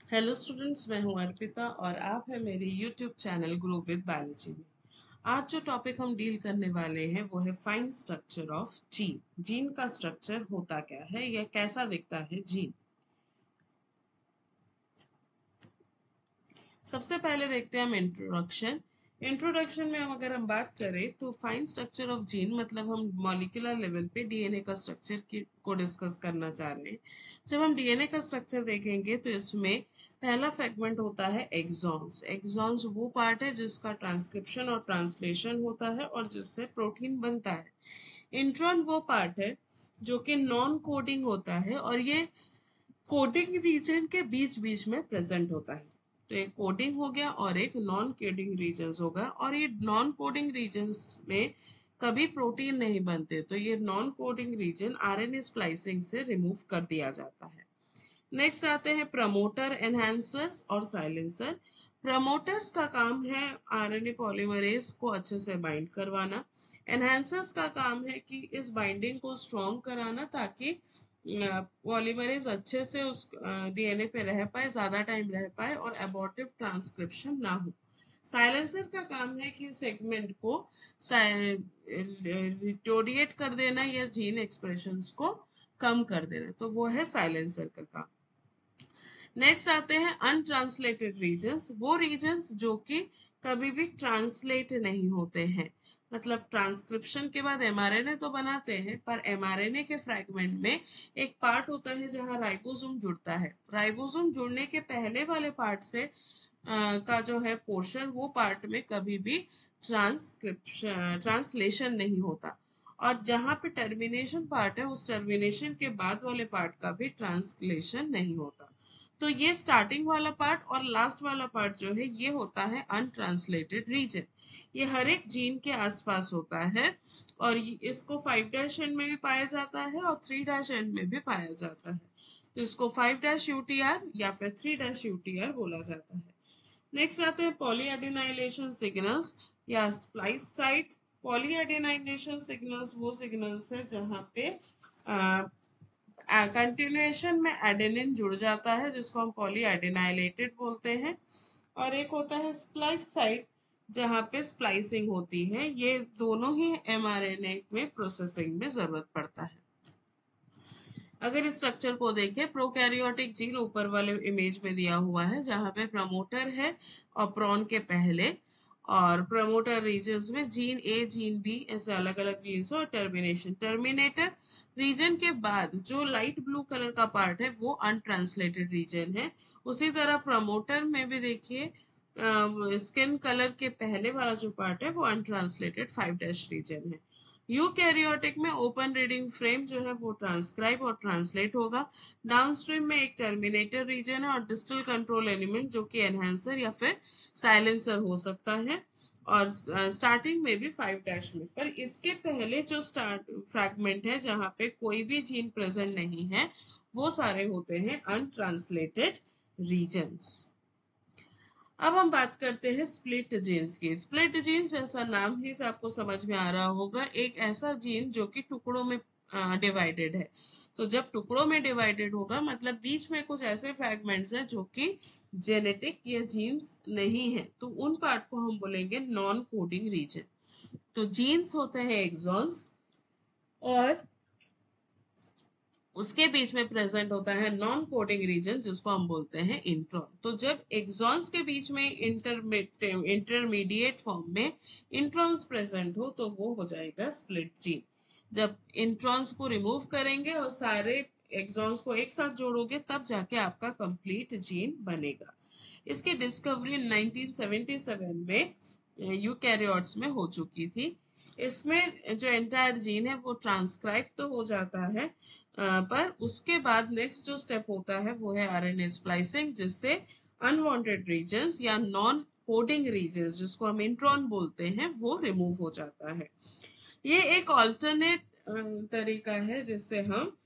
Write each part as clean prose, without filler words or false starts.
Hello students, मैं हूं अर्पिता और आप हैं मेरे YouTube channel grow with biology में। आज जो टॉपिक हम डील करने वाले हैं वो है fine structure of gene. Gene का स्ट्रक्चर होता क्या है या कैसा दिखता है जीन। सबसे पहले देखते हैं हम इंट्रोडक्शन। इंट्रोडक्शन में अगर हम बात करें तो फाइन स्ट्रक्चर ऑफ जीन मतलब हम मॉलिक्यूलर लेवल पे डीएनए का स्ट्रक्चर को डिस्कस करना चाह रहे हैं। जब हम डीएनए का स्ट्रक्चर देखेंगे तो इसमें पहला फ्रेगमेंट होता है एक्सॉन्स। एक्सॉन्स वो पार्ट है जिसका ट्रांसक्रिप्शन और ट्रांसलेशन होता है और जिससे प्रोटीन बनता है। इंट्रॉन वो पार्ट है जो कि नॉन कोडिंग होता है और ये कोडिंग रीजन के बीच बीच में प्रेजेंट होता है। तो एक कोडिंग हो गया और एक नॉन कोडिंग रीजन्स होगा, और ये नॉन कोडिंग रीजन्स में कभी प्रोटीन नहीं बनते, तो ये non coding region RNA splicing से रिमूव कर दिया जाता है। नेक्स्ट आते हैं प्रमोटर, एनहांसर्स और साइलेंसर। प्रमोटर्स का काम है आरएनए पॉलीमरेज को अच्छे से बाइंड करवाना। एनहांसर्स का काम है कि इस बाइंडिंग को स्ट्रॉन्ग कराना ताकि पॉलीमरेज अच्छे से उस डीएनए पे रह पाए, ज्यादा टाइम रह पाए और एबॉर्टिव ट्रांसक्रिप्शन ना हो। साइलेंसर का काम है कि सेगमेंट को रिटोरिएट कर देना या जीन एक्सप्रेशंस को कम कर देना, तो वो है साइलेंसर का काम। नेक्स्ट आते हैं अनट्रांसलेटेड रीजन्स। वो रीजन्स जो कि कभी भी ट्रांसलेट नहीं होते हैं, मतलब ट्रांसक्रिप्शन के बाद एमआरएनए तो बनाते हैं पर एमआरएनए के फ्रैगमेंट में एक पार्ट होता है जहां राइबोसोम जुड़ता है। राइबोसोम जुड़ने के पहले वाले पार्ट से का जो है पोर्शन, वो पार्ट में कभी भी ट्रांसलेशन नहीं होता, और जहां पे टर्मिनेशन पार्ट है उस टर्मिनेशन के बाद वाले पार्ट का भी ट्रांसलेशन नहीं होता। तो ये स्टार्टिंग वाला पार्ट और लास्ट वाला पार्ट जो है ये होता है अनट्रांसलेटेड रीजन। ये हर एक जीन के आसपास होता है और इसको 5' एंड में भी पाया जाता है और 3' एंड में भी पाया जाता है। तो इसको 5' UTR या फिर 3' UTR बोला जाता है। नेक्स्ट आते हैं पॉलीएडिनाइलेशन सिग्नल्स या स्प्लाइस साइट। पॉलीएडिनाइलेशन सिग्नल्स वो सिग्नल्स है जहाँ पे कंटिन्यूएशन में एडेनिन जुड़ जाता है जिसको हम पॉलीएडिनाइलेटेड बोलते हैं, और एक होता है स्प्लाइस साइट जहाँ पे स्प्लाइसिंग होती है। ये दोनों ही एमआरएनए में प्रोसेसिंग में जरूरत पड़ता है। अगर इस स्ट्रक्चर को देखें, प्रोकैरियोटिक जीन ऊपर वाले इमेज में दिया हुआ है जहां पे प्रमोटर है और प्रॉन के पहले, और प्रमोटर रीजन्स में जीन ए जीन बी ऐसे अलग अलग जीन्स और टर्मिनेशन। टर्मिनेटर रीजन के बाद जो लाइट ब्लू कलर का पार्ट है वो अनट्रांसलेटेड रीजन है। उसी तरह प्रमोटर में भी देखिए स्किन कलर के पहले वाला जो पार्ट है वो अनट्रांसलेटेड 5' रीजन है। यूकैरियोटिक में ओपन रीडिंग फ्रेम जो है वो ट्रांसक्राइब और ट्रांसलेट होगा। डाउनस्ट्रीम में एक टर्मिनेटर रीजन है और डिस्टल कंट्रोल एलिमेंट जो कि एनहांसर या फिर साइलेंसर हो सकता है, और स्टार्टिंग में भी 5' में। पर इसके पहले जो स्टार्ट फ्रैगमेंट है जहाँ पे कोई भी जीन प्रेजेंट नहीं है वो सारे होते हैं अनट्रांसलेटेड रीजन्स। अब हम बात करते हैं स्प्लिट जीन्स की। स्प्लिट जीन्स जैसा नाम ही से आपको समझ में आ रहा होगा, एक ऐसा जीन जो कि टुकड़ों में डिवाइडेड है। तो जब टुकड़ों में डिवाइडेड होगा मतलब बीच में कुछ ऐसे फ्रैगमेंट्स हैं जो कि जेनेटिक या जीन्स नहीं है, तो उन पार्ट को हम बोलेंगे नॉन कोडिंग रीजन। तो जीन्स होते हैं एक्सॉन्स और उसके बीच में प्रेजेंट होता है नॉन कोडिंग रीजन जिसको हम बोलते हैं इंट्रॉन। तो जब एक्सॉन्स के बीच में इंटरमीडिएट फॉर्म में इंट्रॉन्स प्रेजेंट हो तो वो हो जाएगा स्प्लिट जीन। जब इंट्रॉन्स को रिमूव करेंगे और सारे एक्सॉन्स को एक साथ जोड़ोगे तब जाके आपका कंप्लीट जीन बनेगा। इसकी डिस्कवरी 1977 में यूकैरियोट्स में हो चुकी थी। इसमें जो एंटायर जीन है वो ट्रांसक्राइब तो हो जाता है, पर उसके बाद नेक्स्ट जो स्टेप होता है वो है आरएनए स्प्लाइसिंग, जिससे अनवांटेड रीजन्स या नॉन कोडिंग रीजन्स जिसको हम इंट्रॉन बोलते हैं वो रिमूव हो जाता है। ये एक ऑल्टरनेट तरीका है जिससे हम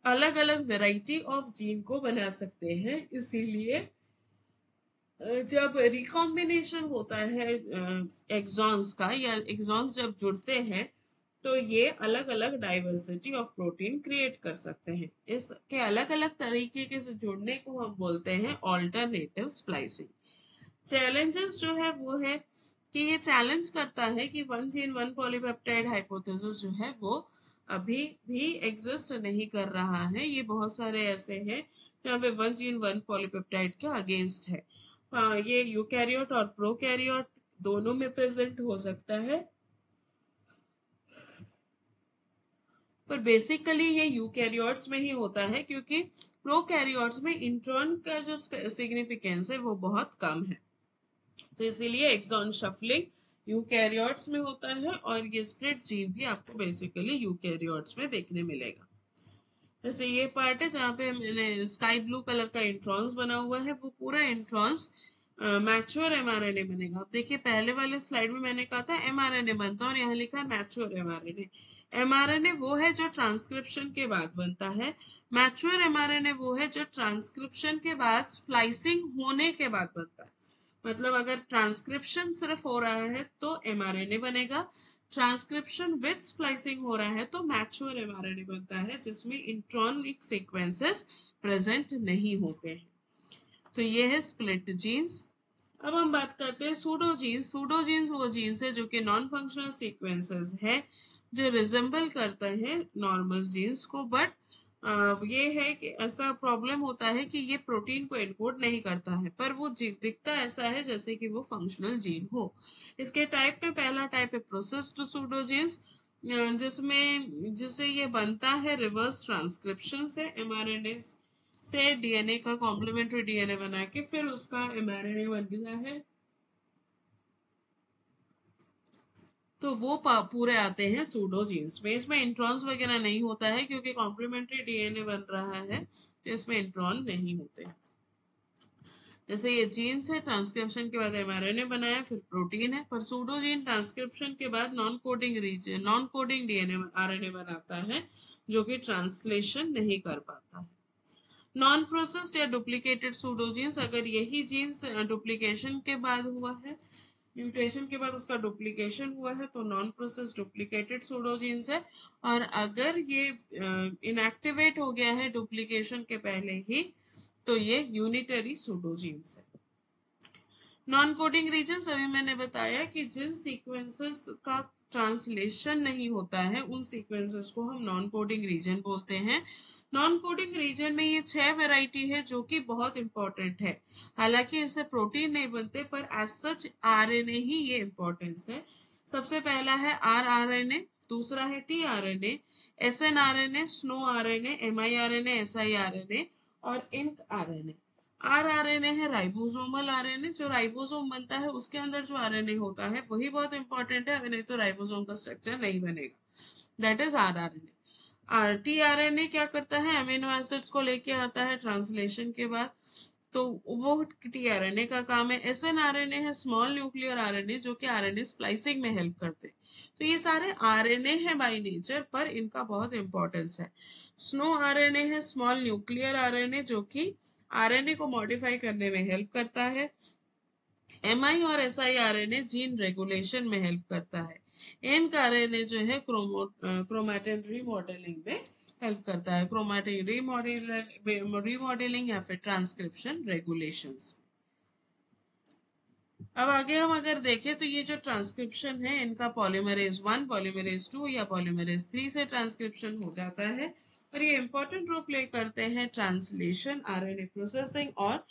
अलग अलग वेराइटी ऑफ जीन को बना सकते हैं। इसीलिए जब रिकॉम्बिनेशन होता है एक्सॉन्स का या एक्सॉन्स जब जुड़ते हैं तो ये अलग अलग डाइवर्सिटी ऑफ प्रोटीन क्रिएट कर सकते हैं। इसके अलग अलग तरीके के से जुड़ने को हम बोलते हैं ऑल्टरनेटिव स्प्लाइसिंग। चैलेंजेस जो है वो है कि ये चैलेंज करता है कि one gene one polypeptide hypothesis जो है वो अभी भी एग्जिस्ट नहीं कर रहा है। ये बहुत सारे ऐसे हैं जहाँ पे वन जीन वन पॉलीपेप्टाइड के अगेंस्ट है। ये यूकैरियोट और प्रोकैरियोट दोनों में प्रेजेंट हो सकता है, पर बेसिकली ये यूकैरियोट्स में ही होता है क्योंकि प्रोकैरियोट्स में इंट्रॉन का जो सिग्निफिकेंस है वो बहुत कम है। तो इसीलिए एक्सॉन शफलिंग यूकैरियोट्स में होता है और ये स्प्लिट जीन भी आपको बेसिकली यूकैरियोट्स में देखने मिलेगा। जैसे ये पार्ट है जहाँ पे मैंने स्काई ब्लू कलर का इंट्रॉन्स बना हुआ है, वो पूरा इंट्रॉन्स मैच्योर एमआरएनए बनेगा। आप देखिए पहले वाले स्लाइड में मैंने कहा था एमआरएनए बनता है और यहाँ लिखा है मैच्योर एमआरएनए। एमआरएनए वो है जो ट्रांसक्रिप्शन के बाद बनता है, मैच्योर एमआरएनए वो है जो ट्रांसक्रिप्शन के बाद स्प्लाइसिंग होने के बाद बनता है। मतलब अगर ट्रांसक्रिप्शन सिर्फ हो रहा है तो एमआरएनए बनेगा, ट्रांसक्रिप्शन विद स्प्लाइसिंग हो रहा है तो मैच्योर एमआरएनए बनता है जिसमें इंट्रॉनिक सीक्वेंसेस प्रेजेंट नहीं होते हैं। तो ये है स्प्लिट जीन्स। अब हम बात करते हैं सूडो जीन्स। सूडो जीन्स वो जीन्स है जो कि नॉन फंक्शनल सीक्वेंसेस है जो रिजेंबल करते हैं नॉर्मल जीन्स को, बट ये है कि ऐसा प्रॉब्लम होता है कि ये प्रोटीन को एनकोड नहीं करता है, पर वो दिखता ऐसा है जैसे कि वो फंक्शनल जीन हो। इसके टाइप में पहला टाइप है प्रोसेस्ड सूडो जीन्स, जिससे ये बनता है रिवर्स ट्रांसक्रिप्शन से, एमआरएनए से डीएनए का कॉम्प्लीमेंट्री डीएनए बना के फिर उसका एमआरएनए बन गया है। तो वो पूरे आते हैं सूडो जीन्स में। इसमें इंट्रॉन्स वगैरह नहीं होता है क्योंकि कॉम्प्लीमेंट्री डीएनए बन रहा है, तो इसमें इंट्रॉन नहीं होते। जैसे ये जीन्स है, ट्रांसक्रिप्शन के बाद एमआरएनए बनाया फिर प्रोटीन है, पर सूडो जीन ट्रांसक्रिप्शन के बाद non coding region non coding DNA RNA बनाता है जो कि ट्रांसलेशन नहीं कर पाता है। नॉन प्रोसेस्ड या डुप्लीकेटेड सूडोजीन्स, अगर यही जीन्स डुप्लीकेशन के बाद हुआ है, म्यूटेशन के बाद उसका डुप्लीकेशन हुआ है, तो नॉन प्रोसेस्ड डुप्लीकेटेड सूडोजीन्स है। और अगर ये इनएक्टिवेट हो गया है डुप्लीकेशन के पहले ही, तो ये यूनिटरी सूडोजीन्स है। नॉन कोडिंग रीजन अभी मैंने बताया कि जिन सीक्वेंसेस का ट्रांसलेशन नहीं होता है उन सीक्वेंसेस को हम नॉन कोडिंग रीजन बोलते हैं। नॉन कोडिंग रीजन में ये 6 वैरायटी है जो कि बहुत इंपॉर्टेंट है। हालांकि इससे प्रोटीन नहीं बनते, पर एज सच आरएनए ही ये इंपॉर्टेंस है। सबसे पहला है आरआरएनए, दूसरा है टीआरएनए, एसएनआरएनए, स्नो आरएनए, एमआईआरएनए, एसआईआरएनए और इंक आरएनए। आरआरएनए है राइबोसोमल आरएनए, जो राइबोसोम बनता है उसके अंदर जो आरएनए होता है वही बहुत इंपॉर्टेंट है, नहीं तो राइबोसोम का स्ट्रक्चर नहीं बनेगा। That is rRNA. टीआरएनए क्या करता है, अमीनो एसिड्स को लेके आता है ट्रांसलेशन के बाद, तो वो टीआरएनए का काम है। एसएनआरएनए है स्मॉल न्यूक्लियर आरएनए जो कि आरएनए स्प्लाइसिंग में हेल्प करते हैं। तो ये सारे आरएनए है बाय नेचर, पर इनका बहुत इंपॉर्टेंस है। स्नो आरएनए है स्मॉल न्यूक्लियर आरएनए जो कि आरएनए को मॉडिफाई करने में हेल्प करता है। एमआई और एसआई आरएनए जीन रेगुलेशन में हेल्प करता है। एन आरएनए जो है क्रोमैटिन रीमॉडलिंग में हेल्प करता है, क्रोमैटिन रीमॉडलिंग या फिर ट्रांसक्रिप्शन रेगुलेशंस। अब आगे हम अगर देखें तो ये जो ट्रांसक्रिप्शन है इनका पॉलीमरेज 1, पॉलीमरेज 2 या पॉलीमरेज 3 से ट्रांसक्रिप्शन हो जाता है, और ये इंपॉर्टेंट रोल प्ले करते हैं ट्रांसलेशन, आरएनए प्रोसेसिंग और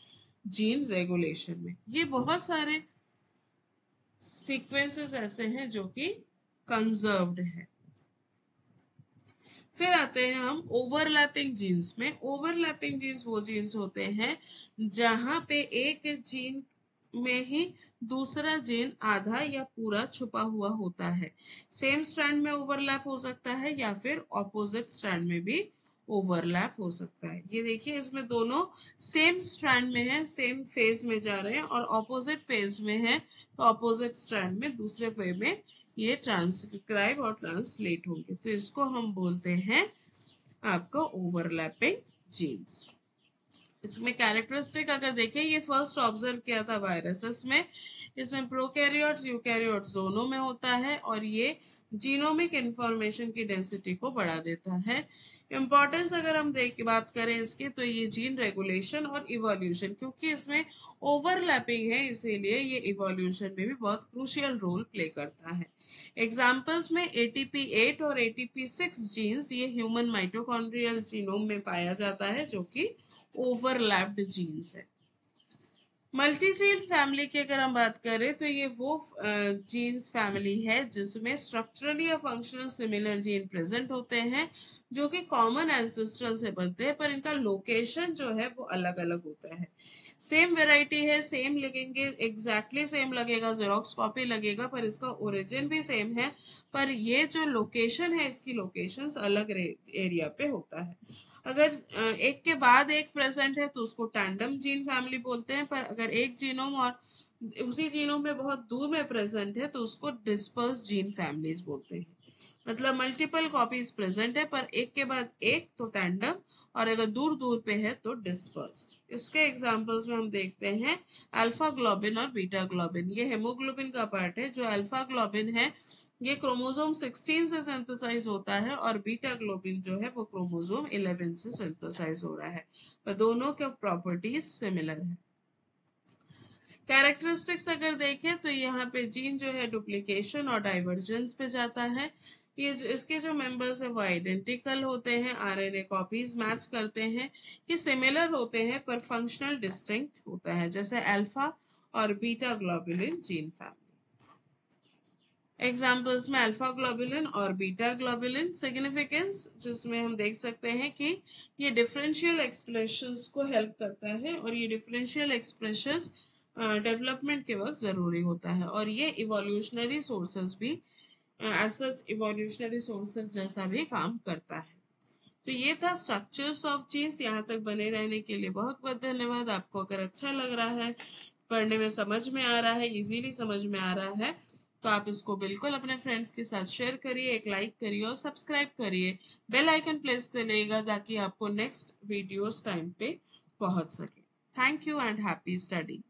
जीन रेगुलेशन में। ये बहुत सारे सीक्वेंसेस ऐसे हैं जो कि कंजर्व्ड है। फिर आते हैं हम ओवरलैपिंग जीन्स में। ओवरलैपिंग जीन्स वो जीन्स होते हैं जहां पे एक जीन में ही दूसरा जीन आधा या पूरा छुपा हुआ होता है। सेम स्ट्रैंड में ओवरलैप हो सकता है या फिर ऑपोजिट स्ट्रैंड में भी ओवरलैप हो सकता है। ये देखिए इसमें दोनों सेम स्ट्रैंड में है, सेम फेज में जा रहे हैं, और ऑपोजिट फेज में है तो ऑपोजिट स्ट्रैंड में दूसरे वे में ये ट्रांसक्राइब और ट्रांसलेट होंगे, तो इसको हम बोलते हैं आपका ओवरलैपिंग जीन्स। इसमें कैरेक्टरिस्टिक अगर देखें, ये फर्स्ट ऑब्जर्व किया था वायरसेस में। इसमें प्रोकैरियोट्स यूकैरियोट्स दोनों में होता है और ये जीनोमिक इंफॉर्मेशन की डेंसिटी को बढ़ा देता है। इम्पोर्टेंस अगर हम बात करें इसकी, तो ये जीन रेगुलेशन और इवोल्यूशन, क्योंकि इसमें ओवरलैपिंग है इसीलिए ये इवोल्यूशन में भी बहुत क्रूशियल रोल प्ले करता है। एग्जाम्पल्स में ATP8 और ATP6 जीन्स ये ह्यूमन माइटोकॉन्ड्रियल जीनोम में पाया जाता है, जो कि ओवरलैप्ड जीन्स है। मल्टी जीन फैमिली की अगर हम बात करें, तो ये वो जीन्स फैमिली है जिसमें स्ट्रक्चरली या फंक्शनल सिमिलर जीन प्रेजेंट होते हैं, जो कि कॉमन एंसेस्ट्रल से बनते हैं, पर इनका लोकेशन जो है वो अलग अलग होता है। सेम वेराइटी है, सेम लगेंगे, एग्जैक्टली सेम लगेगा, जेरोक्स कॉपी लगेगा, पर इसका ओरिजिन भी सेम है, पर ये जो लोकेशन है इसकी लोकेशंस अलग एरिया पे होता है। अगर एक के बाद एक प्रेजेंट है तो उसको टैंडम जीन फैमिली बोलते हैं, पर अगर एक जीनोम और उसी जीनोम में बहुत दूर में प्रेजेंट है तो उसको डिस्पर्स जीन फैमिलीज बोलते हैं। मतलब मल्टीपल कॉपीज प्रेजेंट है पर एक के बाद एक तो टैंडम, और अगर दूर दूर पे है तो डिस्पर्स्ड। इसके एग्जांपल्स में हम देखते हैं अल्फा ग्लोबिन और बीटा ग्लोबिन। ये हेमोग्लोबिन का पार्ट है। जो अल्फा ग्लोबिन है ये क्रोमोसोम 16 से सिंथेसाइज होता है और बीटा ग्लोबिन जो है वो क्रोमोसोम 11 से सिंथेसाइज हो रहा है, पर दोनों के प्रॉपर्टीज सिमिलर है। कैरेक्टरिस्टिक्स अगर देखें तो यहाँ पे जीन जो है डुप्लीकेशन और डाइवर्जेंस पे जाता है। इसके जो मेंबर्स है वो आइडेंटिकल होते हैं, RNA कॉपीज मैच करते हैं, ये सिमिलर होते हैं पर फंक्शनल डिस्टिंक्ट होता है, जैसे अल्फा और beta globulin gene family. Examples में अल्फा ग्लोबुलिन और बीटा ग्लोबुलिन। सिग्निफिकेंस जिसमें हम देख सकते हैं कि ये डिफरेंशियल एक्सप्रेशंस को हेल्प करता है और ये डिफरेंशियल एक्सप्रेशंस डेवलपमेंट के वक्त ज़रूरी होता है, और ये इवोल्यूशनरी सोर्सेज भी एज सच इवोल्यूशनरी सोर्सेज जैसा भी काम करता है। तो ये था स्ट्रक्चर्स ऑफ जीन्स। यहाँ तक बने रहने के लिए बहुत बहुत धन्यवाद। आपको अगर अच्छा लग रहा है, पढ़ने में समझ में आ रहा है, इजीली समझ में आ रहा है, तो आप इसको बिल्कुल अपने फ्रेंड्स के साथ शेयर करिए, एक लाइक करिए और सब्सक्राइब करिए। बेल आइकन प्रेस करिएगा ताकि आपको नेक्स्ट वीडियोस टाइम पे पहुंच सके। Thank you and happy study.